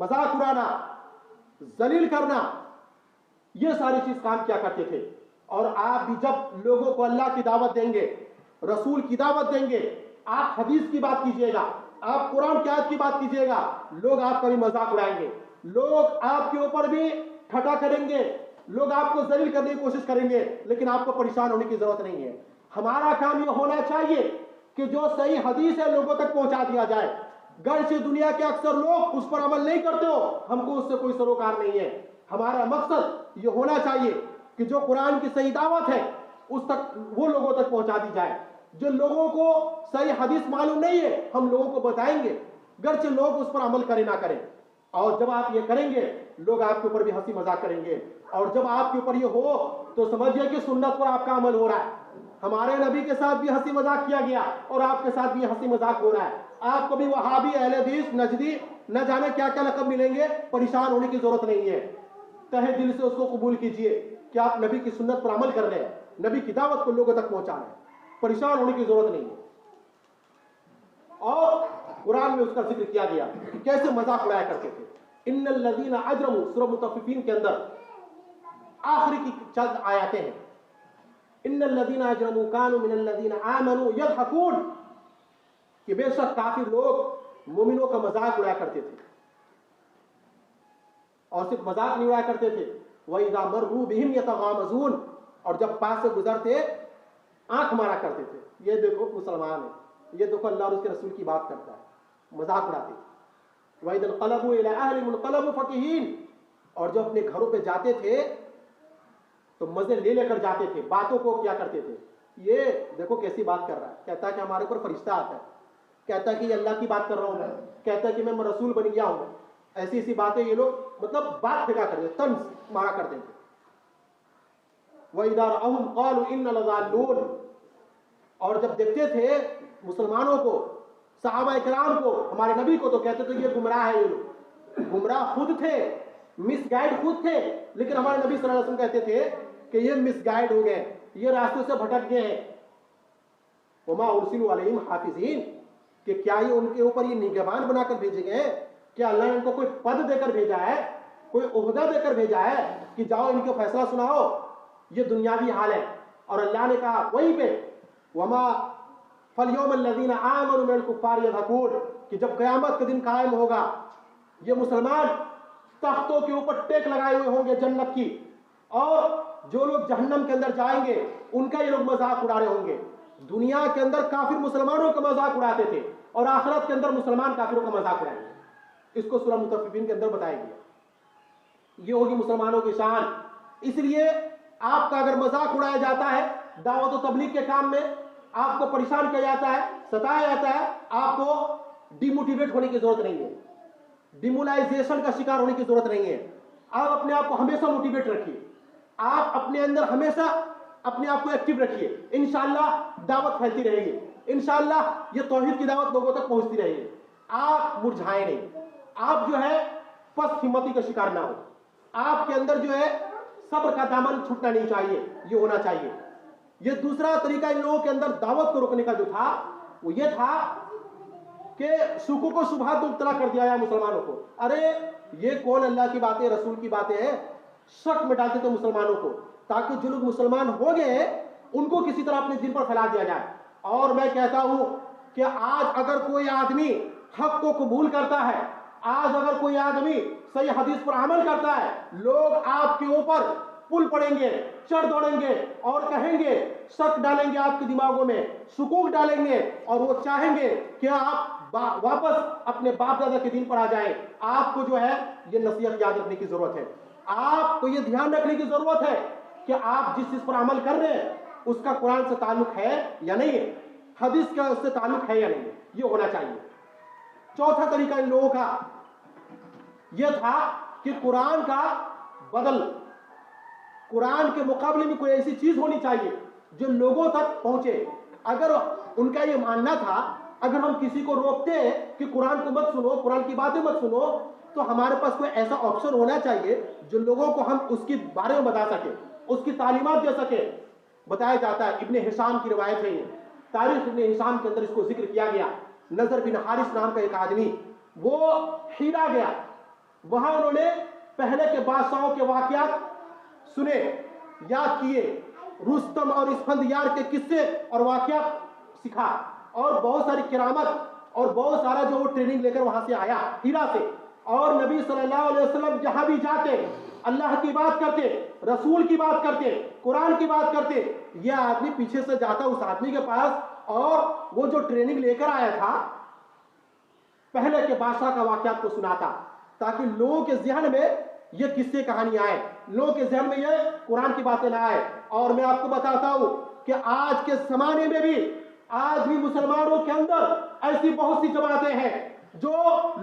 مذاق اڑانا، ذلیل کرنا، یہ ساری چیز کام کیا کرتے تھے۔ اور آپ بھی جب لوگوں کو اللہ کی دعوت دیں گے، رسول کی دعوت دیں گے، آپ حدیث کی بات کیجئے گا، آپ قرآن کی آیت کی بات کیجئے گا، لوگ آپ کا بھی مذاق اڑائیں گے، لوگ آپ کے اوپر بھی ٹھٹا کریں گے، لوگ آپ کو ذلیل کرنے کی کوشش کریں گے، لیکن آپ کو پریشان ہونے کی ضرورت نہیں ہے۔ ہمارا کام یہ ہونا چاہیے کہ جو صحیح حدیث ہے لوگوں تک پہنچا دیا جائے۔ گرچہ دنیا کے اکثر لوگ اس پر عمل نہیں کرتے ہو، ہم کو اس سے کوئی سروکار نہیں ہے۔ ہمارا مقصد یہ ہونا چاہیے کہ جو قرآن کی صحیح دعوت ہے اس تک وہ لوگوں تک پہنچا دی جائے۔ جو لوگوں کو صحیح حدیث معلوم نہیں ہے ہم لوگوں کو بتائیں گے، گرچہ لوگ اس پر عمل کریں نہ کریں۔ اور جب آپ یہ کریں گے لوگ آپ کے اوپر بھی ہنسی مذاق کریں گے، اور جب آپ کے اوپر یہ ہو تو سمجھیے کہ سنت پر آپ کا عمل ہو رہا ہے۔ ہمارے نبی کے ساتھ بھی ہنسی مذاق کیا گیا اور آپ کے ساتھ بھی ہنسی مذاق ہو رہا ہے۔ آپ کو بھی وہابی، اہل حدیث، نجدی، نہ جانے کیا کیا لقب ملیں گے، پریشان ہونے کی ضرورت نہیں ہے۔ تہہ دل سے اس کو قبول کیجئے کہ آپ نبی کی سنت پر عمل کر رہے ہیں، نبی کی دعوت کو لوگوں تک پہنچا رہے ہیں، پریشان ہونے کی ضرورت نہیں ہے۔ اور قرآن میں اس کا ذکر کیا گیا کہ کیسے مذاق اڑایا کرتے تھے۔ ان الذین اجرموا، سورہ مطففین کے اندر آخری کی چند آیاتیں ہیں۔ ان الذین اجرموا كانوا من الذین آمنوا یضحکون، کہ بے شک کافر لوگ مومنوں کا مذاق اڑایا کرتے تھے، اور صرف مذاق نہیں اڑایا کرتے تھے، وَإِذَا مَرُّوا بِهِمْ يَتَغَامَزُونَ، اور جب پاس سے گزرتے آنکھ مارا کرتے تھے، یہ دیکھو مسلمان ہے، یہ دیکھو اللہ اور اس کے رسول کی بات کرتا ہے، مذاق اڑاتے تھے۔ وَإِذَا انقلبوا إِلَىٰ أَهْلِهِمْ انقلبوا فَكِهِينَ، اور جب اپنے گھروں پہ جاتے تھے تو مزے لے لے کر جاتے تھے، باتوں کو کیا کرتے تھے، یہ دیکھو کیسی بات کر رہا ہے، کہتا ہے کہ ہمارے اوپر فرشتہ آتا ہے، کہتا ہے کہ یہ اللہ کی بات کر رہا ہوں میں، کہتا ہے کہ میں رسول بن گیا ہوں، ایسی ایسی باتیں یہ لوگ مطلب بات پھینکا کرتے تھے، طنز مارا کرتے تھے۔ وَإِذَا رَأَوْهُمْ قَالُوا إِنَّ لَضَالُّونَ، اور جب دیکھتے تھے مسلمانوں کو، صحابہ کرام کو، ہمارے نبی کو، تو کہتے تھے یہ گمراہ ہے، یہ لوگ گمراہ خود تھے، مس گائیڈ خود تھے، لیکن ہمارے نبی صلی اللہ علیہ وسلم کہتے تھے کہ یہ مس گائیڈ ہو گئے، یہ راستوں سے بھٹک گئے ہیں۔ وَمَا أُرْسِلُوا عَلَيْهِمْ حَافِظِينَ، کہ کیا یہ ان کے اوپر یہ نگہبان بنا کر بھیجے گئے ہیں؟ کیا اللہ نے ان کو کوئی پد دے کر بھیجا ہے، کوئی عہدہ دے کر بھیجا ہے کہ جاؤ ان کو فیصلہ سناؤ؟ یہ دنیاوی حال ہے۔ اور اللہ نے کہا وہیں پہ وَمَا فَالْيَوْمَ الَّذِينَ آمَنُوا مِنَ الْكُفَّارِ يَضْحَكُونَ، کہ جب قیامت کا دن قائم ہوگا یہ مسلمان تختوں کے اوپر ٹیک لگائے ہوئے ہوں گے جنت کی، اور جو لوگ جہنم کے اندر جائیں گے ان کا یہ لوگ مذاق اڑا رہے ہوں گے۔ دنیا کے اندر کافر مسلمانوں کا مذاق اڑاتے تھے، اور آخرت کے اندر مسلمان کافروں کا مذاق اڑائیں گے۔ اس کو سورہ مطففین کے اندر بتایا گیا۔ یہ ہوگی مسلمانوں کی شان۔ اس لیے آپ کا اگر مذاق اڑایا جاتا ہے دعوت و تبلیغ کے کام میں، آپ کو پریشان کیا جاتا ہے، ستایا جاتا ہے، آپ کو ڈی موٹیویٹ ہونے کی ضرورت نہیں ہے، ڈیمولائزیشن کا شکار ہونے کی ضرورت نہیں ہے۔ آپ اپنے آپ کو ہمیشہ موٹیویٹ رکھیے، آپ اپنے اندر ہمیشہ اپنے آپ کو ایکٹیو رکھیے، انشاءاللہ دعوت پھیلتی رہے گی، انشاءاللہ یہ توحید کی دعوت لوگوں تک پہنچتی رہے گی۔ آپ مرجھائیں نہیں، آپ جو ہے پست ہمتی کا شکار نہ ہو، آپ کے اندر جو ہے صبر کا دامن چھوٹنا نہیں چاہیے، یہ ہونا چاہیے۔ یہ دوسرا طریقہ ان لوگوں کے اندر دعوت کو روکنے کا جو تھا وہ یہ تھا کہ شکوک و شبہات مبتلا کر دیا ہے مسلمانوں کو۔ ارے یہ کون اللہ کی باتیں، رسول کی باتیں ہیں، شک میں ڈالتے تھے مسلمانوں کو، تاکہ جو لوگ مسلمان ہو گئے ہیں ان کو کسی طرح اپنے دل پر پھیلا دیا جائے۔ اور میں کہتا ہوں کہ آج اگر کوئی آدمی حق کو قبول کرتا ہے، آج اگر کوئی آدمی صحیح حدیث پر عمل کرتا ہے، لوگ آپ کے اوپر پل پڑیں گے، چڑھ دوڑیں گے، اور کہیں گے، شک ڈالیں گے آپ کے دماغوں میں، شکوک ڈالیں گے، اور وہ چاہیں گے کہ آپ واپس اپنے باپ دادا کے دین پر آ جائیں۔ آپ کو جو ہے یہ نصیحت یاد رکھنے کی ضرورت ہے، آپ کو یہ دھیان رکھنے کی ضرورت ہے کہ آپ جس چیز پر عمل کر رہے ہیں اس کا قرآن سے تعلق ہے یا نہیں ہے، حدیث کا اس سے تعلق ہے یا نہیں ہے، یہ ہونا چاہیے۔ چوتھا طریقہ ان لوگوں کا یہ تھا کہ قرآن کا بدل، قرآن کے مقابلے میں کوئی ایسی چیز ہونی چاہیے جو لوگوں تک پہنچے۔ اگر ان کا یہ ماننا تھا اگر ہم کسی کو روکتے ہیں کہ قرآن کو مت سنو، قرآن کی باتیں مت سنو، تو ہمارے پاس کوئی ایسا آپشن ہونا چاہیے جو لوگوں کو ہم اس کے بارے میں بتا سکیں، اس کی تعلیمات دے سکیں۔ بتایا جاتا ہے، ابن ہشام کی روایت ہے، یہ تاریخ ابن ہشام کے اندر اس کو ذکر کیا گیا، نضر بن حارث نام کا ایک آدمی وہ ہیرا گیا، وہاں انہوں نے پہلے کے بادشاہوں کے واقعات سنے، یاد کیے، رستم اور اسفندیار کے قصے اور واقعات سکھا، اور بہت ساری کرامت اور بہت سارا جو وہ ٹریننگ لے کر وہاں سے آیا ہیرا سے۔ اور نبی صلی اللہ علیہ وسلم جہاں بھی جاتے اللہ کی بات کرتے، رسول کی بات کرتے، قرآن کی بات کرتے، یہ آدمی پیچھے سے جاتا اس آدمی کے پاس اور وہ جو ٹریننگ لے کر آیا تھا پہلے کے بادشاہ کا واقعات کو سناتا، تاکہ لوگوں کے ذہن میں یہ قصے کہانی آئے، لوگوں کے ذہن میں یہ قرآن کی باتیں نہ آئے۔ اور میں آپ کو بتاتا ہوں کہ آج کے زمانے میں بھی آج بھی مسلمانوں کے اندر ایسی بہت سی جماعتیں ہیں جو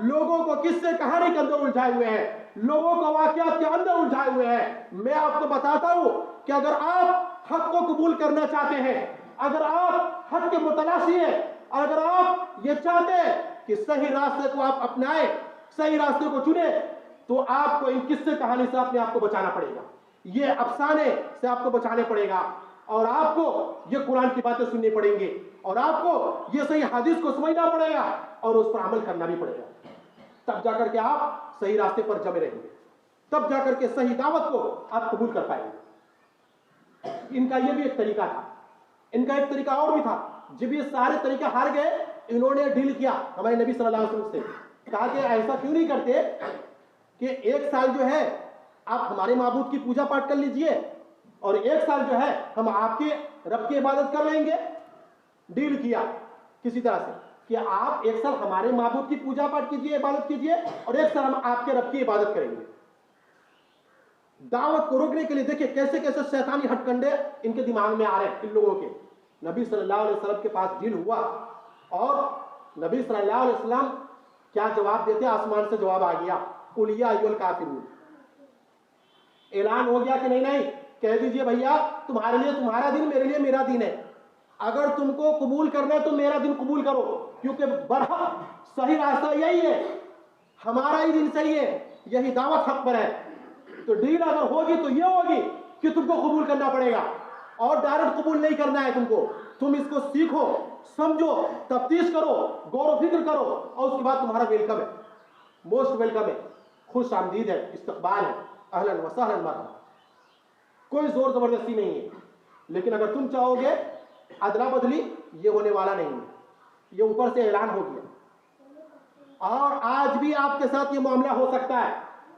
لوگوں کو قصے کہانی کے اندر الجھائے ہوئے ہیں، لوگوں کو واقعات کے اندر الجھائے ہوئے ہیں۔ میں آپ کو بتاتا ہوں کہ اگر آپ حق کو قبول کرنا چاہتے ہیں، اگر آپ حق کے متلاشی ہیں، اگر آپ یہ چاہتے ہیں کہ صحیح راستے کو آپ اپنائیں، صحیح راستے کو چنیں، تو آپ کو ان قصے کہانی سے اپنے آپ کو بچانا پڑے گا، یہ افسانے سے آپ کو بچانے پڑے گا، اور آپ کو یہ قرآن کی باتیں سننی پڑیں گی، اور آپ کو یہ صحیح حدیث کو سمجھنا پڑے گا اور اس پر عمل کرنا بھی پڑے گا۔ تب جا کر کے آپ صحیح راستے پر جمے رہیں گے، تب جا کر کے صحیح دعوت کو آپ قبول کر پائیں گے۔ ان کا یہ بھی ایک طریقہ تھا، ان کا ایک طریقہ اور بھی تھا۔ جب یہ سارے طریقے ہار گئے، انہوں نے ڈیل کیا ہمارے نبی صلی اللہ علیہ وسلم سے، کہا کہ ایسا کیوں نہیں کرتے کہ ایک سال جو ہے آپ ہمارے معبود کی پوجا پاٹ کر لیجئے، اور ایک سال جو ہے ہم آپ کے رب کی عبادت کر لیں گے۔ ڈیل کیا کسی طرح سے کہ آپ ایک سال ہمارے معبود کی پوجا پاٹ کیجئے، عبادت کیجئے، اور ایک سال ہم آپ کے رب کی عبادت کریں گے۔ دعوت کو روکنے کے لیے دیکھیں کیسے کیسے شیطانی ہٹ کنڈے ان کے دماغ میں آ رہے ہیں ان لوگوں کے۔ نبی صلی اللہ علیہ وسلم کے پاس ڈیل ہوا، اور نبی صلی اللہ علیہ وسلم کیا جواب دیتے؟ آسمان سے جواب آ گیا، قُلْ يَا أَيُّهَا الْكَافِرُونَ۔ اعلان ہو گیا کہ نہیں کہہ دیجئے بھیا تمہارے لیے تمہارا دین، میرے لیے میرا دین ہے، اگر تم کو قبول کرنا ہے تو میرا دین قبول کرو، کیونکہ برحق صحیح راستہ یہی ہے، ہمارا ہی دین صحیح ہے، یہی دعوت حق پر ہے۔ تو ڈیل اگر ہوگی تو یہ ہوگی کہ تم کو قبول کرنا پڑے گا، اور ڈائریکٹ قبول نہیں کرنا ہے تم اس کو سیکھو، سمجھو، تفتیش کرو، غور و فکر کرو، اور اس کے بعد تمہارا ویلکم ہے، موسٹ ویلکم ہے، خوش آمدید ہے، استقبال ہے، اہلاً و سہلاً مرحبا، کوئی زور زبردستی نہیں ہے۔ لیکن اگر تم چاہو گے ادلا بدلی، یہ ہونے والا نہیں ہے، یہ اوپر سے اعلان ہو گیا۔ اور آج بھی آپ کے ساتھ یہ معاملہ ہو سکتا ہے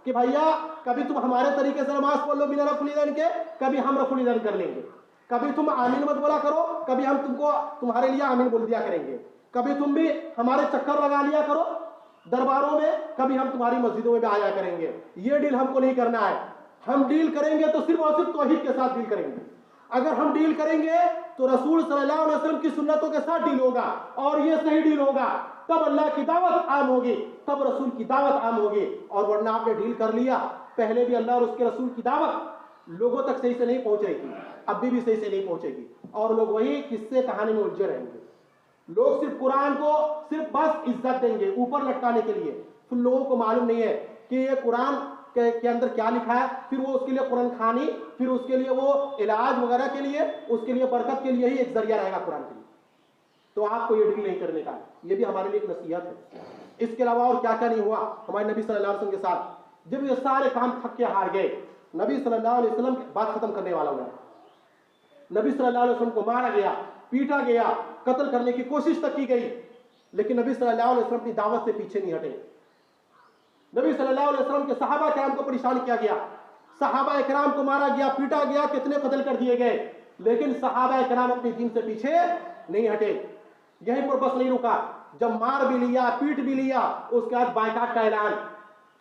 کہ بھیا کبھی تم ہمارے طریقے سے نماز پڑھ لو بنا رفع الاذان کے، کبھی ہم رفع الاذان کر لیں گے، کبھی تم آمین مت بولا کرو، کبھی ہم تمہارے لیے آمین بول دیا کریں گے، کبھی تم بھی ہمارے چکر لگا لیا کرو درباروں میں، کبھی ہم تمہاری مسجدوں میں بھی آیا کریں گے۔ یہ ڈیل ہم کو نہیں کرنا ہے، ہم ڈیل کریں گے تو صرف اور صرف توحید کے ساتھ ڈیل کریں گے۔ اگر ہم ڈیل کریں گے تو رسول صلی اللہ علیہ وسلم کی سنتوں کے ساتھ ڈیل ہوگا، اور یہ صحیح ڈیل ہوگا، تب اللہ کی دعوت عام ہوگی، تب رسول کی دعوت عام ہوگی۔ اور ورنہ آپ نے ڈیل کر لیا، پہلے بھی اللہ اور اس کے رسول کی دعوت لوگوں تک صحیح سے نہیں پہنچے گی، اب بھی صحیح سے نہیں پہنچے گی، اور لوگ وہی قصے کہانی میں الجھے رہیں گے۔ لوگ صرف قرآن کو صرف بس عزت دیں گے اوپر لٹکانے کے لیے، پھر لوگوں کو معلوم نہیں ہے کہ یہ قرآن کے اندر کیا لکھا ہے، پھر وہ اس کے لیے قرآن خوانی، پھر اس کے لیے وہ علاج وغیرہ کے لیے، اس کے لیے برکت کے لیے ہی ایک ذریعہ رہے گا قرآن کے لیے۔ تو آپ کو یہ ڈیل نہیں کرنے کا ہے، یہ بھی ہمارے لیے ایک نصیحت ہے۔ اس کے علاوہ اور کیا کیا نہیں ہوا ہمارے نبی صلی اللہ علیہ وسلم کے ساتھ؟ جب یہ سارے کام تھک کے ہار گئے، نبی صلی اللہ علیہ وسلم بات ختم کرنے والا ہوا، نبی صلی اللہ علیہ وسلم کو مارا گیا، پیٹا گیا، قتل کرنے کی کوشش تک کی گئی، لیکن نبی صلی اللہ علیہ وسلم اپنی دعوت سے پیچھے نہیں ہٹے۔ نبی صلی اللہ علیہ وسلم کے صحابہ کرام کو پریشان کیا گیا، صحابہ کرام کو مارا گیا، پیٹا گیا، کتنے قتل کر دیے گئے، لیکن صحابہ کرام اپنے دین سے پیچھے نہیں ہٹے۔ یہیں پر بس نہیں رکا، جب مار بھی لیا، پیٹ بھی لیا، اس کے بعد بائیکاٹ کا اعلان،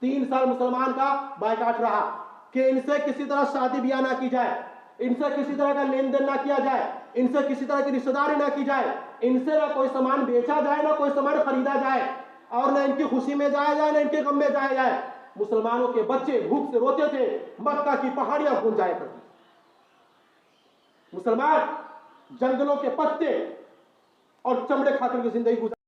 3 سال مسلمان کا بائیکاٹ رہا کہ ان سے کسی طرح شادی بیاہ نہ کی جائے، ان سے کسی طرح کا لین دین نہ کیا جائے، ان سے کسی طرح کی رشتہ داری نہ کی جائے، ان سے نہ کوئی سامان بیچا جائے، نہ کوئی سامان خریدا جائے، اور نہ ان کی خوشی میں جایا جائے، نہ ان کے غم میں جایا جائے۔ مسلمانوں کے بچے بھوک سے روتے تھے، مکہ کی پہاڑیاں گھوم جایا کرتی، مسلمان جنگلوں کے پتے اور چمڑے کھا کر کے زندگی گزار